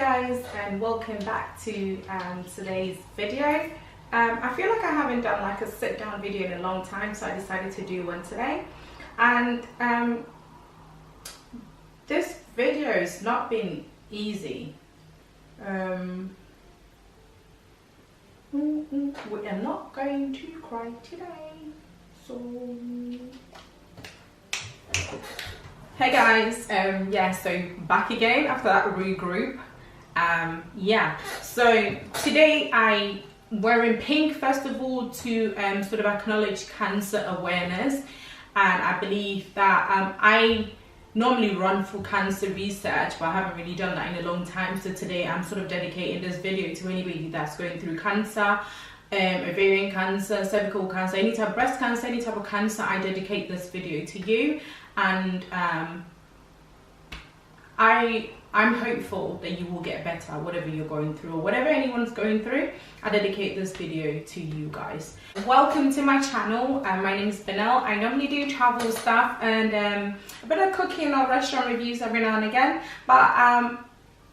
guys, and welcome back to today's video. I feel like I haven't done like a sit down video in a long time, so I decided to do one today. And this video has not been easy. We are not going to cry today, so hey guys, so back again after that regroup. So today I wearing pink first of all to sort of acknowledge cancer awareness, and I believe that I normally run for cancer research, but I haven't really done that in a long time. So today I'm sort of dedicating this video to anybody that's going through cancer, ovarian cancer, cervical cancer, any type of breast cancer, any type of cancer. I dedicate this video to you, and I'm hopeful that you will get better, whatever you're going through or whatever anyone's going through. I dedicate this video to you guys. Welcome to my channel. My name is Bennell. I normally do travel stuff and a bit of cooking or restaurant reviews every now and again, but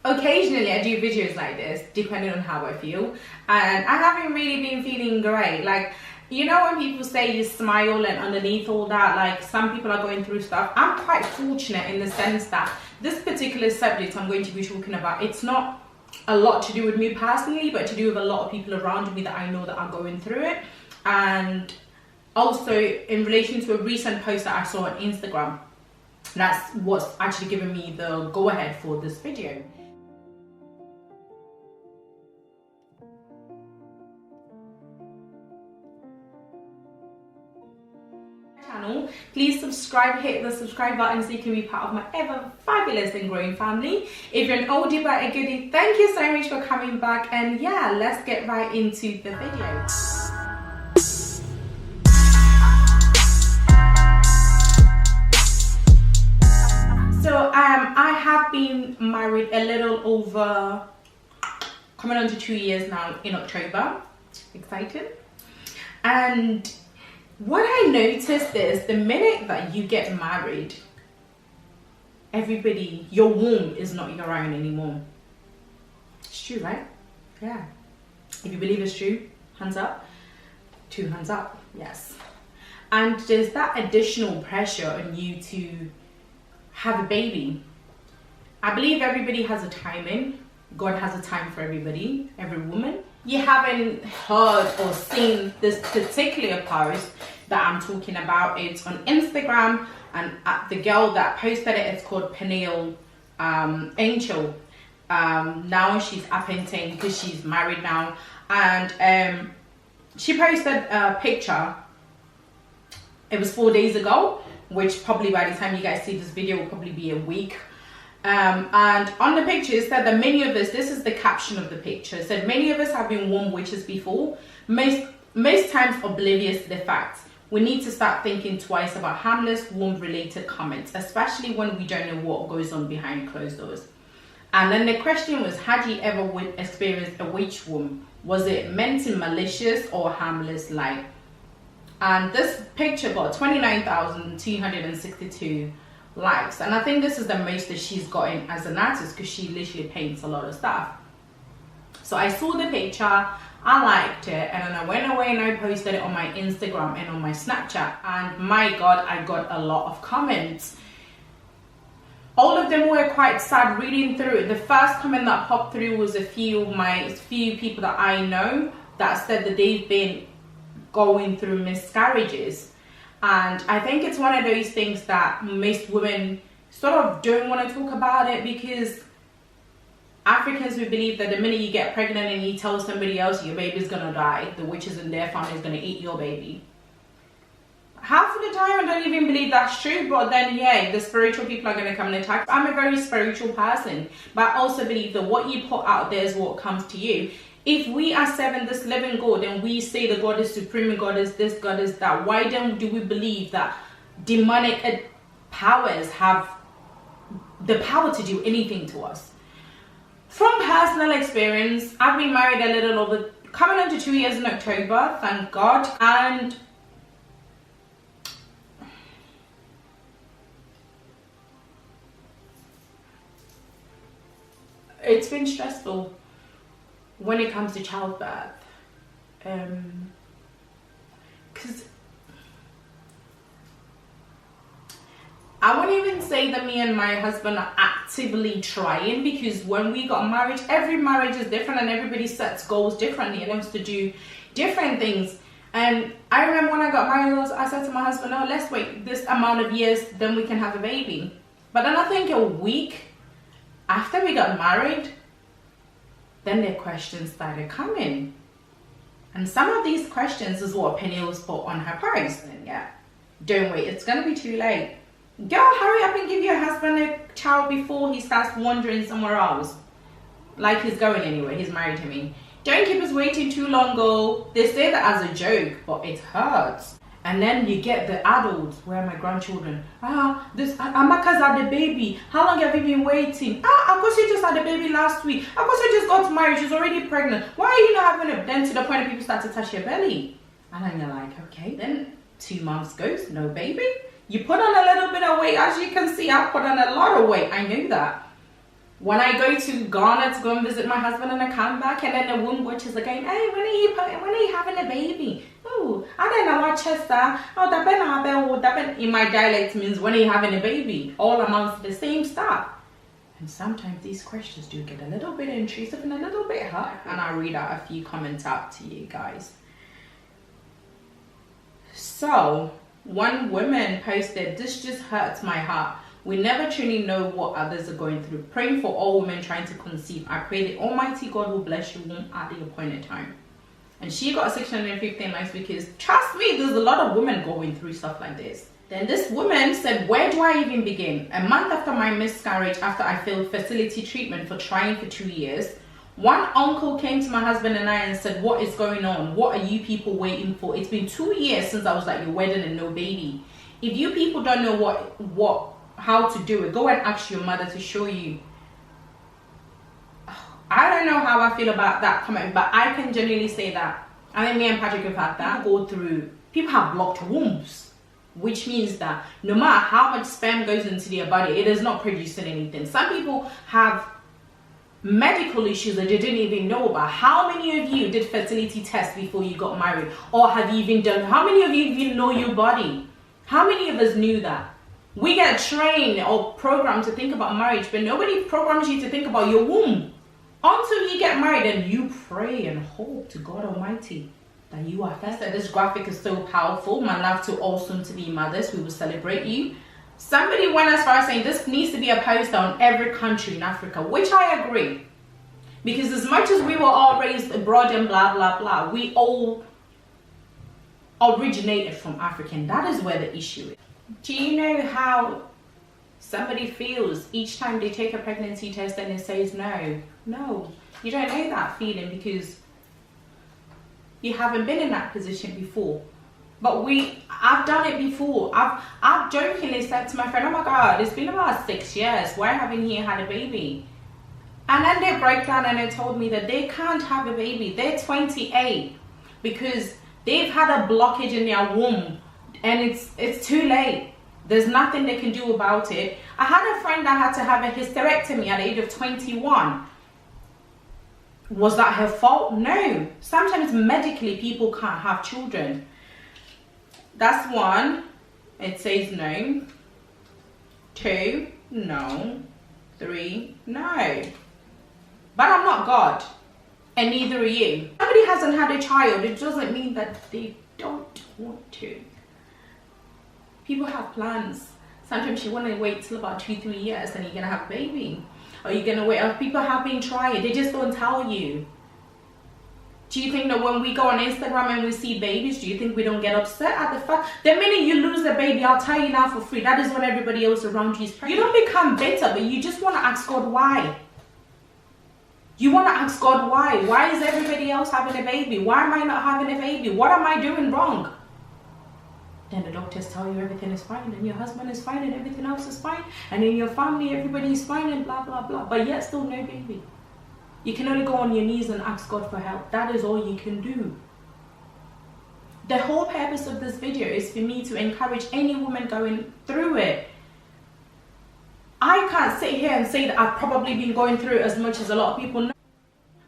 occasionally I do videos like this depending on how I feel, and I haven't really been feeling great. Like, you know when people say you smile and underneath all that, like some people are going through stuff. I'm quite fortunate in the sense that this particular subject I'm going to be talking about, it's not a lot to do with me personally, but to do with a lot of people around me that I know that are going through it. And also in relation to a recent post that I saw on Instagram, that's what's actually given me the go ahead for this video. Channel, please subscribe, hit the subscribe button so you can be part of my ever fabulous and growing family. If you're an oldie but a goodie, thank you so much for coming back, and yeah, let's get right into the video. So I have been married a little over, coming on to 2 years now in October. Excited. And what I noticed is the minute that you get married, everybody, your womb is not your own anymore. It's true, right? Yeah. If you believe it's true, hands up. 2 hands up, yes. And there's that additional pressure on you to have a baby. I believe everybody has a timing. God has a time for everybody, every woman. You haven't heard or seen this particular post that I'm talking about. It's on Instagram, and the girl that posted it, it's called Bennell Angel. Now she's up in 10 because she's married now, and she posted a picture. It was 4 days ago, which probably by the time you guys see this video will probably be a week. And on the picture it said that many of us, this is the caption of the picture, it said many of us have been womb witches before, most times oblivious to the fact. We need to start thinking twice about harmless womb related comments, especially when we don't know what goes on behind closed doors. And then the question was, had you ever experienced a witch womb? Was it meant in malicious or harmless light? And this picture got 29,262 likes, and I think this is the most that she's gotten as an artist because she literally paints a lot of stuff. So I saw the picture, I liked it, and then I went away and I posted it on my Instagram and on my Snapchat, and my god, I got a lot of comments. All of them were quite sad. Reading through it, the first comment that popped through was a few people that I know that said that they've been going through miscarriages. And I think it's one of those things that most women sort of don't want to talk about it, because Africans, we believe that the minute you get pregnant and you tell somebody else your baby's gonna die, the witches in their family is gonna eat your baby. Half of the time I don't even believe that's true, but then yeah, the spiritual people are gonna come and attack. I'm a very spiritual person, but I also believe that what you put out there is what comes to you. If we are serving this living God and we say that God is supreme, God is this, God is that, why then do we believe that demonic powers have the power to do anything to us? From personal experience, I've been married a little over, coming on to 2 years in October, thank God. And it's it's been stressful when it comes to childbirth. Because I wouldn't even say that me and my husband are actively trying, because when we got married, every marriage is different and everybody sets goals differently and wants to do different things. And I remember when I got married, I said to my husband, "Oh, let's wait this amount of years, then we can have a baby." But then I think a week after we got married, then the questions started coming. And some of these questions is what Bennell's put on her post. And yeah, don't wait, it's gonna be too late. Girl, hurry up and give your husband a child before he starts wandering somewhere else. Like he's going anywhere, he's married to me. Don't keep us waiting too long, girl. They say that as a joke, but it hurts. And then you get the adults, where are my grandchildren? Amaka's had a baby. How long have you been waiting? Of course you just had a baby last week. Of course you just got married, she's already pregnant. Why are you not having it? Then to the point that people start to touch your belly. And then you're like, okay. Then 2 months goes, no baby. You put on a little bit of weight. As you can see, I've put on a lot of weight. I knew that. When I go to Ghana to go and visit my husband and I come back, and then the womb watchers are going, "Hey, when are you having a baby?" Oh, I don't know what Chester. Oh, in my dialect means when are you having a baby? All amounts to the same stuff. And sometimes these questions do get a little bit intrusive and a little bit hurt. And I'll read out a few comments out to you guys. So, one woman posted, "This just hurts my heart. We never truly know what others are going through. Praying for all women trying to conceive. I pray the Almighty God will bless your womb at the appointed time." And she got 615 likes, because trust me, there's a lot of women going through stuff like this. Then this woman said, "Where do I even begin? A month after my miscarriage, after I failed fertility treatment for trying for 2 years, one uncle came to my husband and I and said, 'What is going on? What are you people waiting for? It's been 2 years since I was at your wedding and no baby. If you people don't know how to do it, go and ask your mother to show you.'" I don't know how I feel about that comment, but I can genuinely say that. I think me and Patrick have had that. People have blocked wombs, which means that no matter how much sperm goes into their body, it is not producing anything. Some people have medical issues that they didn't even know about. How many of you did fertility tests before you got married? Or have you even done, how many of you even know your body? How many of us knew that? We get trained or programmed to think about marriage, but nobody programs you to think about your womb until you get married, and you pray and hope to God Almighty that you are first. This graphic is so powerful. My love to all soon-to-be mothers. We will celebrate you. Somebody went as far as saying this needs to be a poster on every country in Africa, which I agree. Because as much as we were all raised abroad and blah, blah, blah, we all originated from Africa, and that is where the issue is. Do you know how somebody feels each time they take a pregnancy test and it says no? No, you don't know that feeling because you haven't been in that position before. But I've done it before. I've jokingly said to my friend, "Oh my God, it's been about 6 years. Why haven't you had a baby?" And then they break down and they told me that they can't have a baby. They're 28 because they've had a blockage in their womb and it's too late. There's nothing they can do about it. I had a friend that had to have a hysterectomy at the age of 21. Was that her fault? No. Sometimes medically people can't have children. That's one. It says no. 2, no. 3, no. But I'm not God, and neither are you. Somebody hasn't had a child, it doesn't mean that they don't want to. People have plans. Sometimes you want to wait till about 2-3 years and you're going to have a baby. Or you're going to wait. Or people have been trying. They just don't tell you. Do you think that when we go on Instagram and we see babies, do you think we don't get upset at the fact? The minute you lose a baby, I'll tell you now for free, that is when everybody else around you is pregnant. You don't become bitter, but you just want to ask God why. You want to ask God why. Why is everybody else having a baby? Why am I not having a baby? What am I doing wrong? Then the doctors tell you everything is fine, and your husband is fine, and everything else is fine, and in your family everybody is fine, and blah blah blah, but yet still no baby. You can only go on your knees and ask God for help. That is all you can do. The whole purpose of this video is for me to encourage any woman going through it. I can't sit here and say that I've probably been going through it as much as a lot of people know.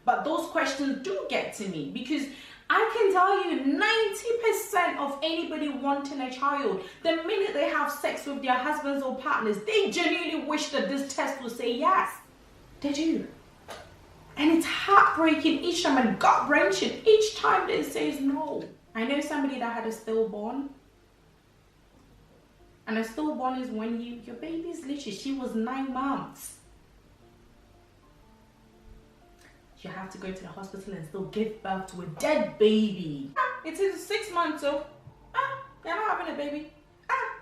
But those questions do get to me, because I can tell you 90% of anybody wanting a child, the minute they have sex with their husbands or partners, they genuinely wish that this test will say yes. They do. And it's heartbreaking each time and gut-wrenching each time it says no. I know somebody that had a stillborn. And a stillborn is when your baby's literally, she was 9 months. You have to go to the hospital and still give birth to a dead baby. It is 6 months, so you're not having a baby.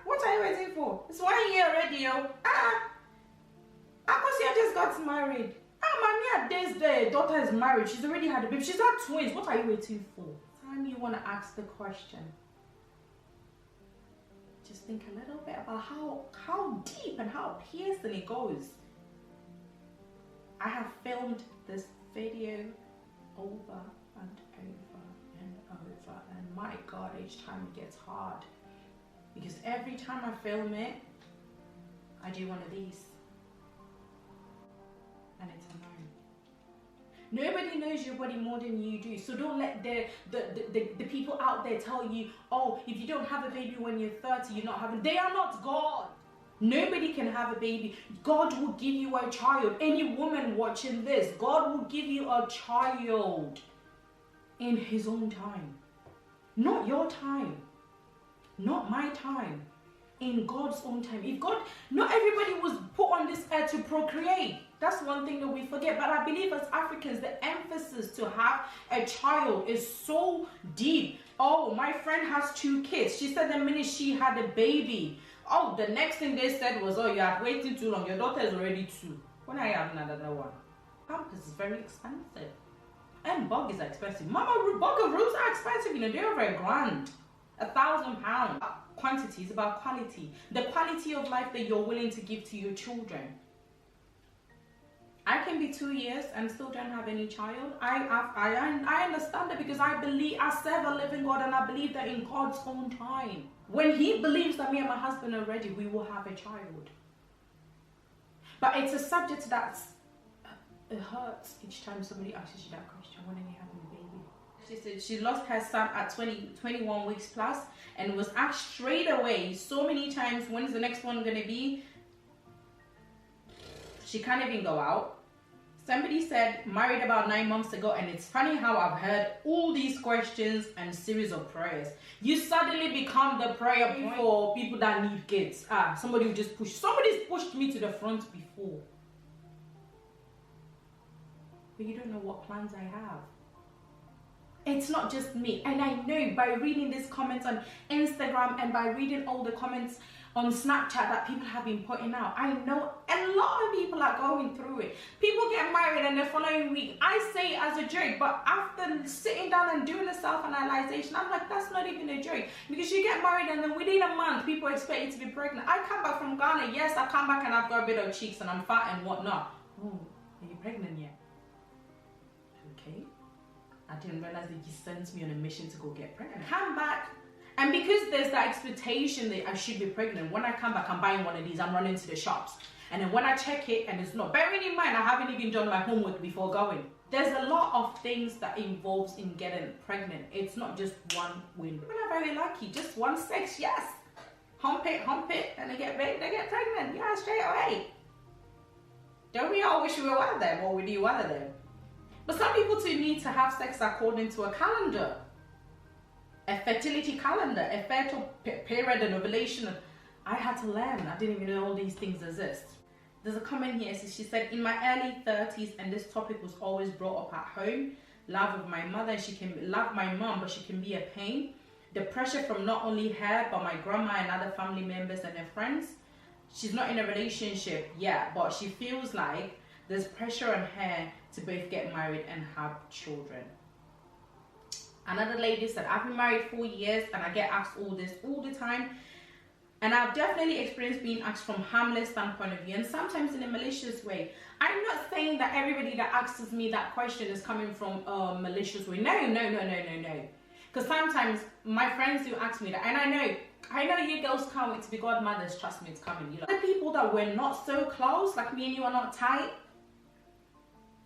What are you waiting for? It's 1 year already, yo. Because you just got married. Mommy, at days the daughter is married. She's already had a baby. She's had twins. What are you waiting for? Time you want to ask the question. Just think a little bit about how deep and how piercing it goes. I have filmed this video over and over and over, and my God, each time it gets hard, because every time I film it, I do one of these, and it's a no. Nobody knows your body more than you do, so don't let the people out there tell you, oh, if you don't have a baby when you're 30, you're not having. They are not God. Nobody can have a baby. God will give you a child. Any woman watching this, God will give you a child in His own time. Not your time. Not my time. In God's own time. If God, not everybody was put on this earth to procreate. That's one thing that we forget. But I believe as Africans, the emphasis to have a child is so deep. Oh, my friend has 2 kids. She said the minute she had a baby, oh, the next thing they said was, oh, you are waiting too long. Your daughter is already 2. When are you having another one? Pampers is very expensive. And bug is expensive. Mama, bug of roots are expensive. You know, they're over £1,000. £1,000. Quantity is about quality. The quality of life that you're willing to give to your children. I can be 2 years and still don't have any child. I understand it, because I serve a living God, and I believe that in God's own time, when He believes that me and my husband are ready, we will have a child. But it's a subject it hurts each time somebody asks you that question. When are you having a baby? She said she lost her son at 21 weeks plus, and was asked straight away so many times, when's the next one gonna be? She can't even go out. Somebody said married about 9 months ago, and it's funny how I've heard all these questions and series of prayers. You suddenly become the prayer point for people that need kids. Somebody's pushed me to the front before. But you don't know what plans I have. It's not just me, and I know by reading these comments on Instagram and by reading all the comments on Snapchat that people have been putting out, I know a lot of people are going through it. People get married and the following week, I say it as a joke, but after sitting down and doing a self-analyzation, I'm like, that's not even a joke, because you get married and then within a month people expect you to be pregnant. I come back from Ghana, yes, I come back and I've got a bit of cheeks and I'm fat and whatnot. Oh, are you pregnant yet? Okay. I didn't realize that you sent me on a mission to go get pregnant. Come back, and because there's that expectation that I should be pregnant, when I come back, I'm buying one of these, I'm running to the shops. And then when I check it and it's not, bearing in mind, I haven't even done my homework before going. There's a lot of things that involves in getting pregnant. It's not just one win. People are very lucky, just one sex, yes. Hump it, and they get pregnant, yeah, straight away. Don't we all wish we were one of them, or we do one of them? But some people too need to have sex according to a calendar. A fertility calendar, a fertile period and ovulation. I had to learn. I didn't even know all these things exist. There's a comment here. She said, in my early 30s, and this topic was always brought up at home. Love of my mother. She can love my mom, but she can be a pain. The pressure from not only her, but my grandma and other family members and her friends. She's not in a relationship yet, but she feels like there's pressure on her to both get married and have children. Another lady said, I've been married 4 years and I get asked all this all the time. And I've definitely experienced being asked from harmless standpoint of view, and sometimes in a malicious way. I'm not saying that everybody that asks me that question is coming from a malicious way. No. Because sometimes my friends do ask me that, and I know I know you girls can't wait to be godmothers. Trust me, it's coming. You know, the people that we're not so close, like me and you are not tight.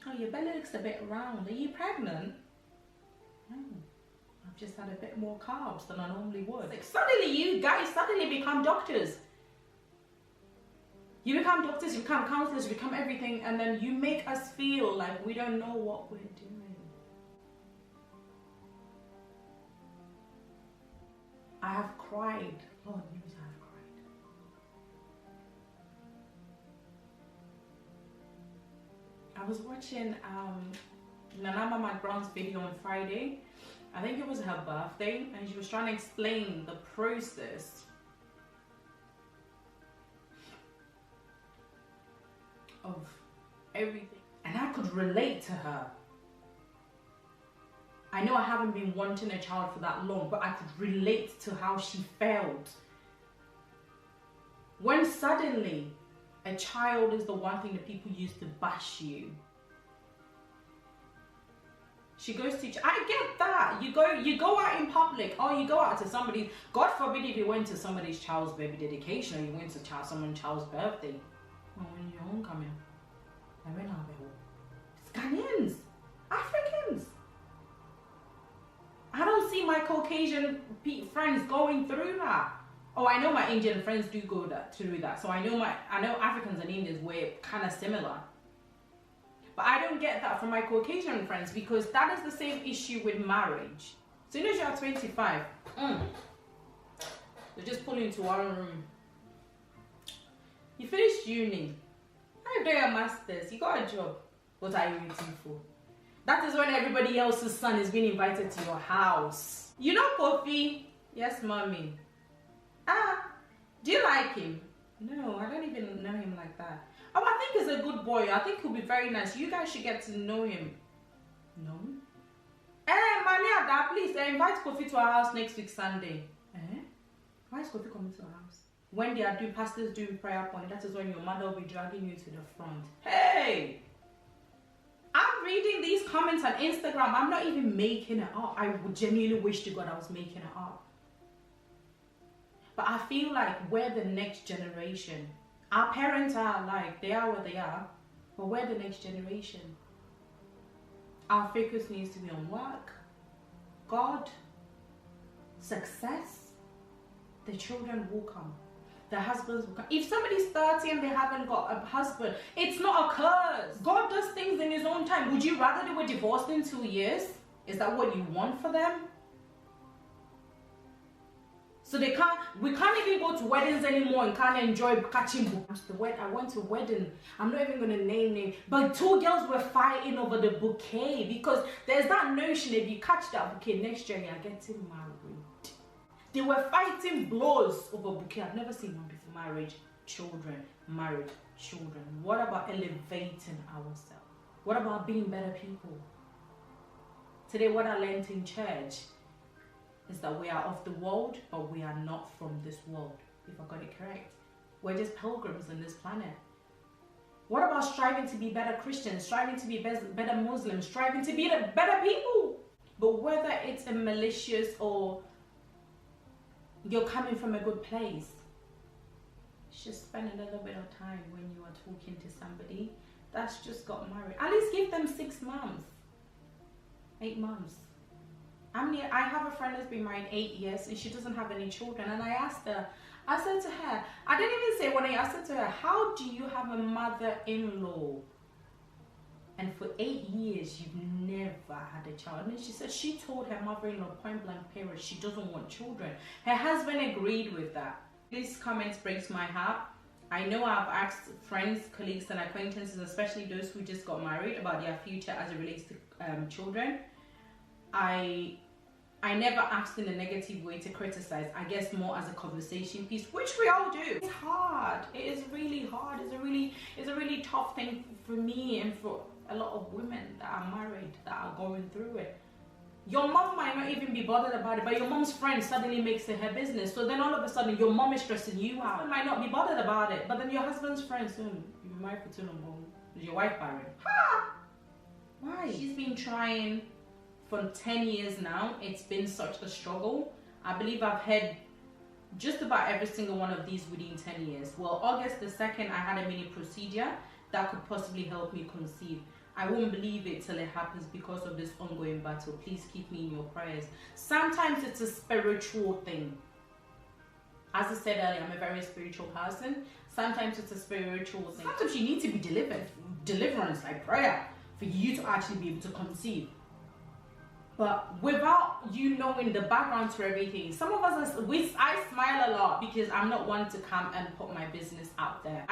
Oh, your belly looks a bit round. Are you pregnant? No. I've just had a bit more carbs than I normally would. Like, suddenly you guys suddenly become doctors. You become doctors, you become counselors, you become everything, and then you make us feel like we don't know what we're doing. I have cried. Lord knows I have cried. I was watching Nana Mama Brown's video on Friday. I think it was her birthday, and she was trying to explain the process of everything, and I could relate to her. I know I haven't been wanting a child for that long, but I could relate to how she felt when suddenly a child is the one thing that people use to bash you. She goes to, I get that. You go out in public, or you go out to somebody, God forbid if you went to somebody's child's baby dedication, or you went to someone's child's birthday. When you're homecoming, I went out there. It's Ghanaians, Africans. I don't see my Caucasian friends going through that. Oh, I know my Indian friends do go through that. So I know Africans and Indians were kind of similar. But I don't get that from my Caucasian friends, because that is the same issue with marriage. So you know you're 25. They just pull you into one room. You finished uni. You've done your masters. You got a job. What are you waiting for? That is when everybody else's son is being invited to your house. You know Kofi? Yes, mommy. Do you like him? No, I don't even know him like that. Oh, I think he's a good boy. I think he'll be very nice. You guys should get to know him. No? Mommy, Ada, please invite Kofi to our house next week, Sunday. Why is Kofi coming to our house? When they are doing pastors doing prayer point, that is when your mother will be dragging you to the front. Hey! I'm reading these comments on Instagram. I'm not even making it up. I would genuinely wish to God I was making it up. But I feel like we're the next generation. Our parents are like, they are what they are, but we're the next generation. Our focus needs to be on work, God, success. The children will come. The husbands will come. If somebody's 30 and they haven't got a husband, it's not a curse. God does things in his own time. Would you rather they were divorced in 2 years? Is that what you want for them? So we can't even go to weddings anymore and can't enjoy catching bouquets. I went to a wedding, I'm not even going to name, but 2 girls were fighting over the bouquet, because there's that notion if you catch that bouquet next year you're getting married. They were fighting blows over bouquet. I've never seen one before. Marriage, children, married, children. What about elevating ourselves? What about being better people? Today what I learned in church is that we are of the world, but we are not from this world, if I got it correct. We're just pilgrims on this planet. What about striving to be better Christians, striving to be better Muslims, striving to be better people? But whether it's a malicious or you're coming from a good place, just spend a little bit of time when you are talking to somebody that's just got married. At least give them 6 months, 8 months. I have a friend that's been married 8 years and she doesn't have any children, and I said to her, I didn't even say when I said to her, how do you have a mother-in-law and for 8 years you've never had a child? And she said she told her mother-in-law point blank period she doesn't want children. Her husband agreed with that. This comment breaks my heart. I know I've asked friends, colleagues and acquaintances, especially those who just got married, about their future as it relates to children. I never asked in a negative way to criticize. I guess more as a conversation piece, which we all do. It's hard. It is really hard. It's a really tough thing for me and for a lot of women that are married that are going through it. Your mom might not even be bothered about it, but your mom's friend suddenly makes it her business. So then all of a sudden your mom is stressing you out. You might not be bothered about it, but then your husband's friend soon. You've been married for too long. Is your wife married? Ha! Why? She's been trying for 10 years now. It's been such a struggle. I believe I've heard just about every single one of these within 10 years. Well, August the 2nd, I had a mini procedure that could possibly help me conceive. I won't believe it till it happens because of this ongoing battle. Please keep me in your prayers. Sometimes it's a spiritual thing. As I said earlier, I'm a very spiritual person. Sometimes it's a spiritual thing. Sometimes you need to be delivered. Deliverance, like prayer, for you to actually be able to conceive. But without you knowing the background to everything, some of us, I smile a lot because I'm not one to come and put my business out there.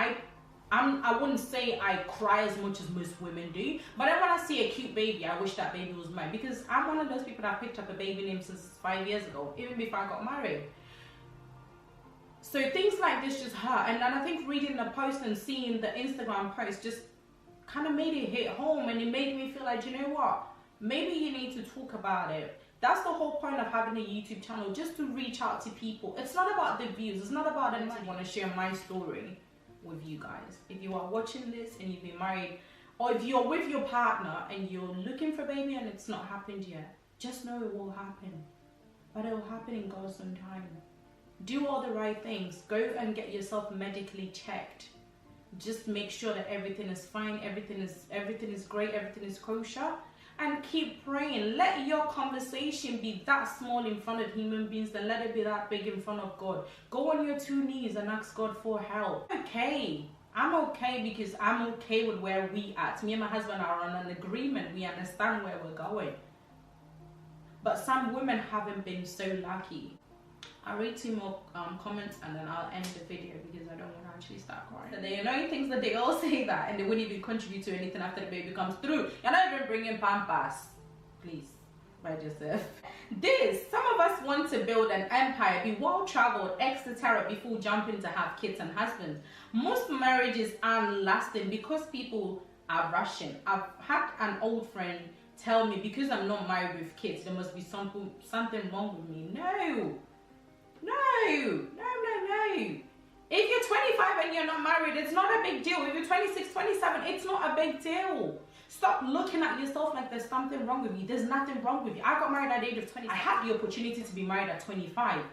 I wouldn't say I cry as much as most women do, but then when I see a cute baby, I wish that baby was mine, because I'm one of those people that picked up a baby name since 5 years ago, even before I got married. So things like this just hurt, and then I think reading the post and seeing the Instagram post just kind of made it hit home, and it made me feel like, you know what, maybe you need to talk about it. That's the whole point of having a YouTube channel, just to reach out to people. It's not about the views, it's not about the money. I want to share my story with you guys. If you are watching this and you've been married, or if you're with your partner and you're looking for a baby and it's not happened yet, just know it will happen. But it will happen in God's own time. Do all the right things. Go and get yourself medically checked. Just make sure that everything is fine, everything is great, everything is kosher. And keep praying. Let your conversation be that small in front of human beings, then let it be that big in front of God. Go on your 2 knees and ask God for help. Okay, I'm okay because I'm okay with where we at. Me and my husband are on an agreement. We understand where we're going. But some women haven't been so lucky. I'll read 2 more comments and then I'll end the video because I don't want to actually start crying. The annoying things that they all say that and they wouldn't even contribute to anything after the baby comes through. You're not even bringing Pampers. Please, write yourself. Some of us want to build an empire, be well-traveled, etc. before jumping to have kids and husbands. Most marriages aren't lasting because people are rushing. I've had an old friend tell me, because I'm not married with kids, there must be something wrong with me. No. If you're 25 and you're not married, it's not a big deal. If you're 26, 27, it's not a big deal. Stop looking at yourself like there's something wrong with you. There's nothing wrong with you. I got married at the age of 20. I had the opportunity to be married at 25.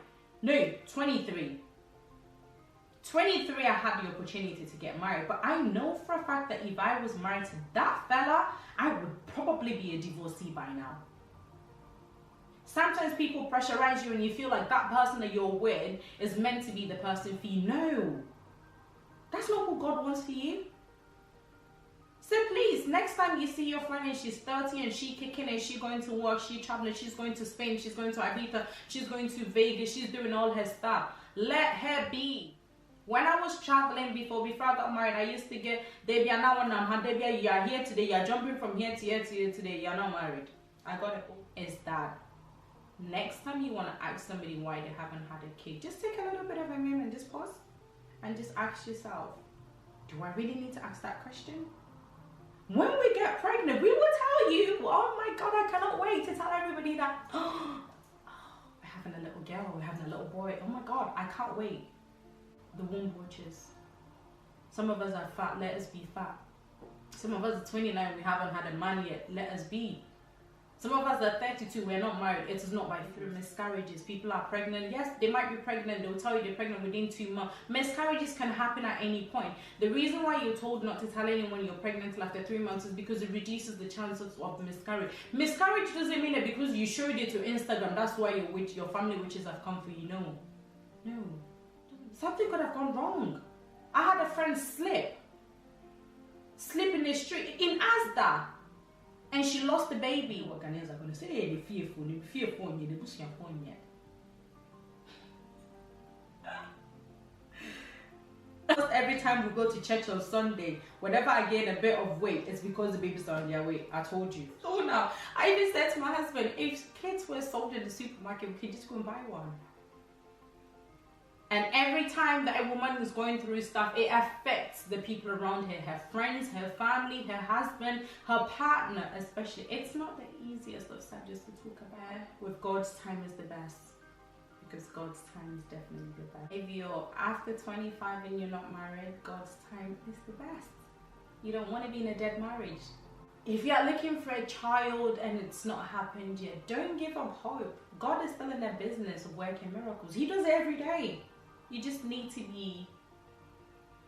No, 23. 23, I had the opportunity to get married. But I know for a fact that if I was married to that fella, I would probably be a divorcee by now. Sometimes people pressurize you and you feel like that person that you're with is meant to be the person for you. No, that's not what God wants for you. So please, next time you see your friend and she's 30 and she kicking it, she's going to work, she's traveling, she's going to Spain, she's going to Ibiza, she's going to Vegas, she's doing all her stuff. Let her be. When I was traveling before I got married, I used to get, Debbie, you are here today, you're jumping from here to here to here today, you're not married. I got it. Is that next time you want to ask somebody why they haven't had a kid, just take a little bit of a minute and just pause and just ask yourself, do I really need to ask that question? When we get pregnant, we will tell you, oh my God, I cannot wait to tell everybody that, oh, we're having a little girl, we're having a little boy, oh my God, I can't wait. The womb watches. Some of us are fat, let us be fat. Some of us are 29, we haven't had a man yet, let us be. Some of us are 32, we're not married. It is not by through miscarriages. People are pregnant. Yes, they might be pregnant. They'll tell you they're pregnant within 2 months. Miscarriages can happen at any point. The reason why you're told not to tell anyone you're pregnant till after 3 months is because it reduces the chances of miscarriage. Miscarriage doesn't mean that because you showed it to Instagram, that's why your family witches have come for you. No. Something could have gone wrong. I had a friend slip in the street in Asda. And she lost the baby. What Ghanaians are going to say, hey, they're fearful, they're pushing upon you. Every time we go to church on Sunday, whenever I gain a bit of weight, it's because the babies are on their way. I told you. So now, I even said to my husband, if kids were sold in the supermarket, we could just go and buy one. And every time that a woman is going through stuff, it affects the people around her friends, her family, her husband, her partner especially. It's not the easiest of subjects to talk about. With God's time is the best. Because God's time is definitely the best. If you're after 25 and you're not married, God's time is the best. You don't want to be in a dead marriage. If you're looking for a child and it's not happened yet, don't give up hope. God is still in the business of working miracles. He does it every day. You just need to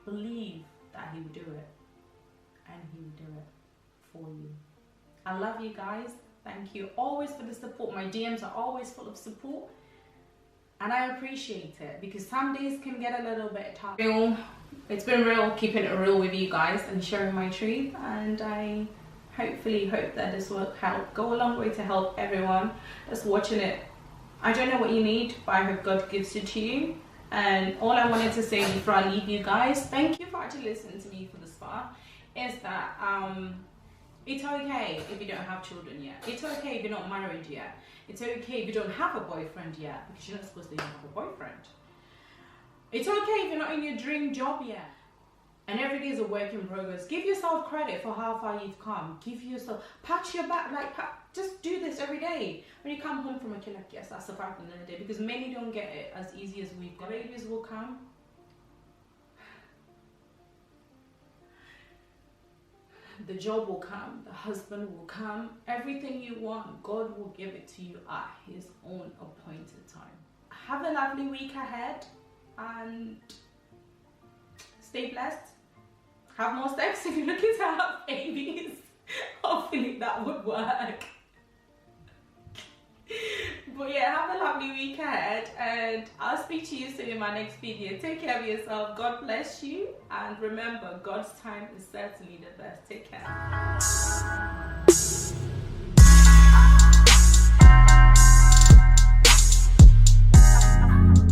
believe that he will do it, and he will do it for you. I love you guys. Thank you always for the support. My DMs are always full of support, and I appreciate it, because some days can get a little bit tough. It's been real, keeping it real with you guys and sharing my truth, and I hopefully hope that this will go a long way to help everyone that's watching it. I don't know what you need, but I hope God gives it to you. And all I wanted to say before I leave you guys, thank you for actually listening to me for this far, is that it's okay if you don't have children yet. It's okay if you're not married yet. It's okay if you don't have a boyfriend yet, because you're not supposed to even have a boyfriend. It's okay if you're not in your dream job yet. And every day is a work in progress. Give yourself credit for how far you've come. Give yourself, pat your back, just do this every day. When you come home from work, you're like, yes, I survived another day, because many don't get it as easy as we've got. Babies will come. The job will come, the husband will come, everything you want, God will give it to you at his own appointed time. Have a lovely week ahead, and stay blessed. Have more sex if you're looking to have babies. Hopefully that would work. But yeah, have a lovely week ahead, and I'll speak to you soon in my next video. Take care of yourself. God bless you, and remember, God's time is certainly the best. Take care.